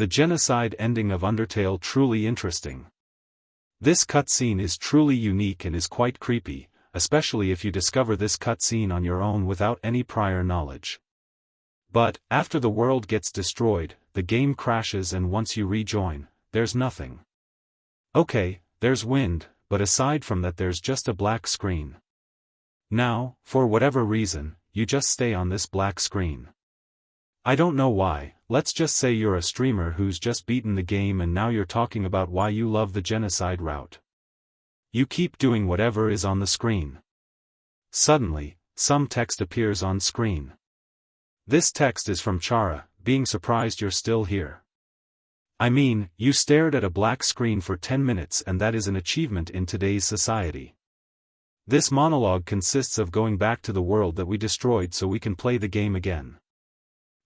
The genocide ending of Undertale truly interesting. This cutscene is truly unique and is quite creepy, especially if you discover this cutscene on your own without any prior knowledge. But, after the world gets destroyed, the game crashes and once you rejoin, there's nothing. Okay, there's wind, but aside from that there's just a black screen. Now, for whatever reason, you just stay on this black screen. I don't know why. Let's just say you're a streamer who's just beaten the game and now you're talking about why you love the genocide route. You keep doing whatever is on the screen. Suddenly, some text appears on screen. This text is from Chara, being surprised you're still here. I mean, you stared at a black screen for 10 minutes and that is an achievement in today's society. This monologue consists of going back to the world that we destroyed so we can play the game again.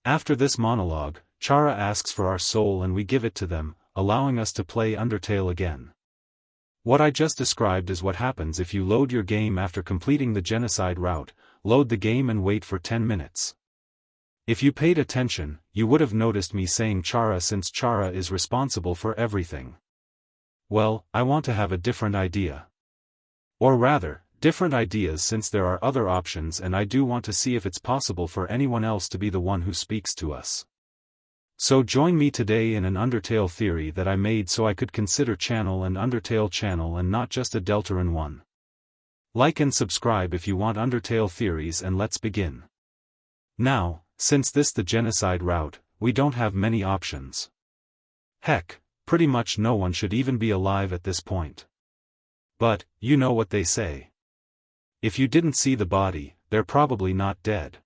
After this monologue, Chara asks for our soul and we give it to them, allowing us to play Undertale again. What I just described is what happens if you load your game after completing the genocide route, load the game and wait for 10 minutes. If you paid attention, you would have noticed me saying Chara since Chara is responsible for everything. Well, I want to have a different idea. Or rather, different ideas since there are other options and I do want to see if it's possible for anyone else to be the one who speaks to us. So join me today in an Undertale theory that I made so I could consider channel and Undertale channel and not just a Deltarune one. Like and subscribe if you want Undertale theories and let's begin. Now, since this the genocide route, we don't have many options. Heck, pretty much no one should even be alive at this point. But, you know what they say. If you didn't see the body, they're probably not dead.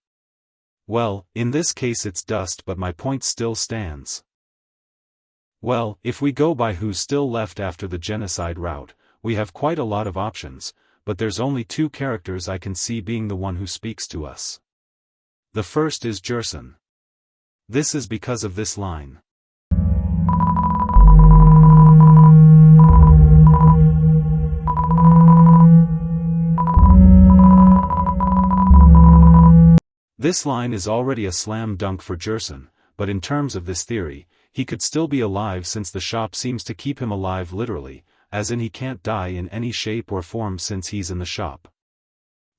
Well, in this case it's dust but my point still stands. Well, if we go by who's still left after the genocide route, we have quite a lot of options, but there's only two characters I can see being the one who speaks to us. The first is Gerson. This is because of this line. This line is already a slam dunk for Gerson, but in terms of this theory, he could still be alive since the shop seems to keep him alive literally, as in he can't die in any shape or form since he's in the shop.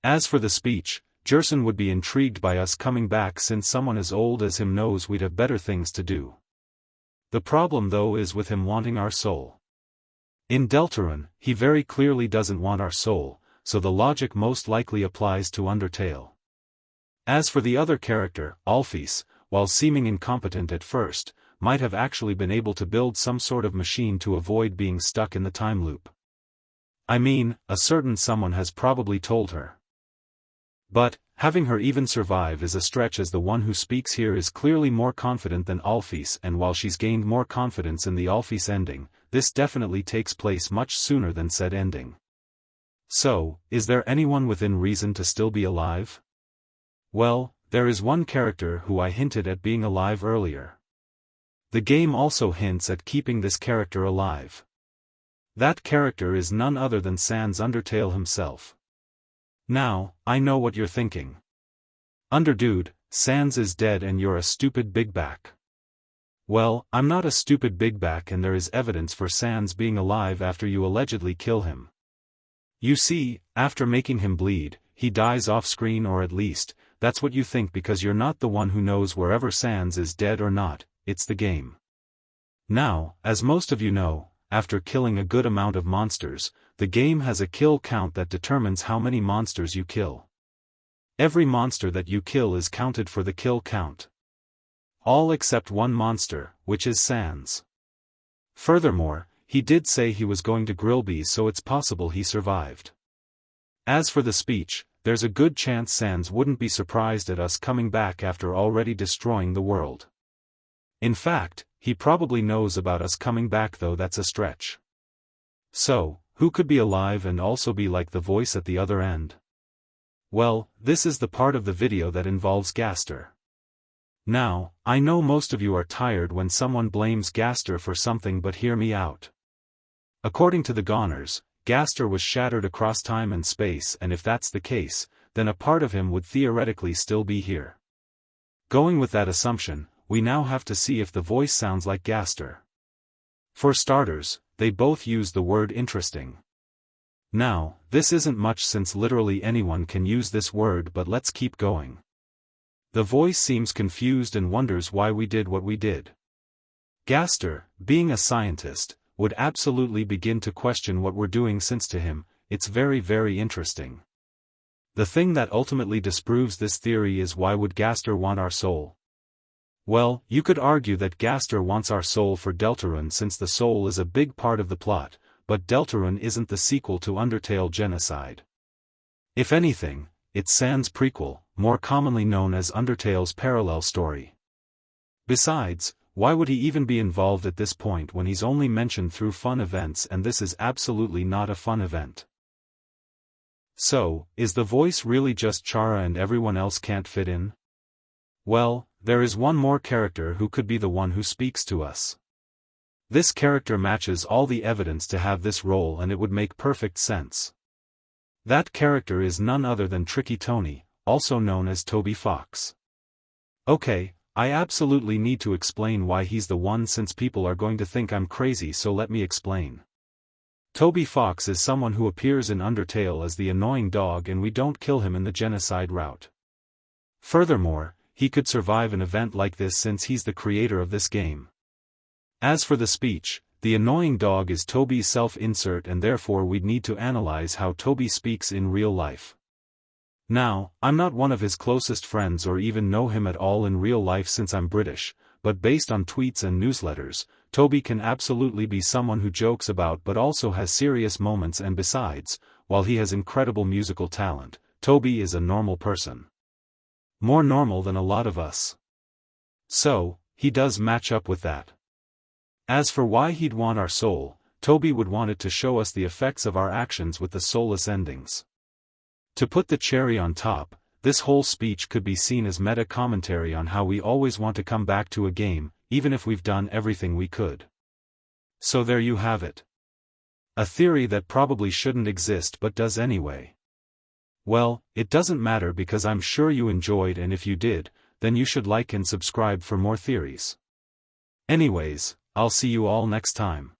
As for the speech, Gerson would be intrigued by us coming back since someone as old as him knows we'd have better things to do. The problem though is with him wanting our soul. In Deltarune, he very clearly doesn't want our soul, so the logic most likely applies to Undertale. As for the other character, Alphys, while seeming incompetent at first, might have actually been able to build some sort of machine to avoid being stuck in the time loop. I mean, a certain someone has probably told her. But, having her even survive is a stretch as the one who speaks here is clearly more confident than Alphys and while she's gained more confidence in the Alphys ending, this definitely takes place much sooner than said ending. So, is there anyone within reason to still be alive? Well, there is one character who I hinted at being alive earlier. The game also hints at keeping this character alive. That character is none other than Sans Undertale himself. Now, I know what you're thinking. Underdude, Sans is dead and you're a stupid big back. Well, I'm not a stupid big back and there is evidence for Sans being alive after you allegedly kill him. You see, after making him bleed, he dies off-screen or at least, that's what you think because you're not the one who knows wherever Sans is dead or not, it's the game. Now, as most of you know, after killing a good amount of monsters, the game has a kill count that determines how many monsters you kill. Every monster that you kill is counted for the kill count. All except one monster, which is Sans. Furthermore, he did say he was going to Grillby so it's possible he survived. As for the speech, there's a good chance Sans wouldn't be surprised at us coming back after already destroying the world. In fact, he probably knows about us coming back though that's a stretch. So, who could be alive and also be like the voice at the other end? Well, this is the part of the video that involves Gaster. Now, I know most of you are tired when someone blames Gaster for something but hear me out. According to the Goners, Gaster was shattered across time and space and if that's the case, then a part of him would theoretically still be here. Going with that assumption, we now have to see if the voice sounds like Gaster. For starters, they both use the word interesting. Now, this isn't much since literally anyone can use this word, but let's keep going. The voice seems confused and wonders why we did what we did. Gaster, being a scientist, would absolutely begin to question what we're doing since to him, it's very very interesting. The thing that ultimately disproves this theory is why would Gaster want our soul? Well, you could argue that Gaster wants our soul for Deltarune since the soul is a big part of the plot, but Deltarune isn't the sequel to Undertale Genocide. If anything, it's Sans prequel, more commonly known as Undertale's parallel story. Besides, why would he even be involved at this point when he's only mentioned through fun events, and this is absolutely not a fun event? So, is the voice really just Chara and everyone else can't fit in? Well, there is one more character who could be the one who speaks to us. This character matches all the evidence to have this role, and it would make perfect sense. That character is none other than Tricky Tony, also known as Toby Fox. Okay, I absolutely need to explain why he's the one since people are going to think I'm crazy, so let me explain. Toby Fox is someone who appears in Undertale as the annoying dog, and we don't kill him in the genocide route. Furthermore, he could survive an event like this since he's the creator of this game. As for the speech, the annoying dog is Toby's self-insert, and therefore we'd need to analyze how Toby speaks in real life. Now, I'm not one of his closest friends or even know him at all in real life since I'm British, but based on tweets and newsletters, Toby can absolutely be someone who jokes about but also has serious moments, and besides, while he has incredible musical talent, Toby is a normal person. More normal than a lot of us. So, he does match up with that. As for why he'd want our soul, Toby would want it to show us the effects of our actions with the soulless endings. To put the cherry on top, this whole speech could be seen as meta commentary on how we always want to come back to a game, even if we've done everything we could. So there you have it. A theory that probably shouldn't exist but does anyway. Well, it doesn't matter because I'm sure you enjoyed, and if you did, then you should like and subscribe for more theories. Anyways, I'll see you all next time.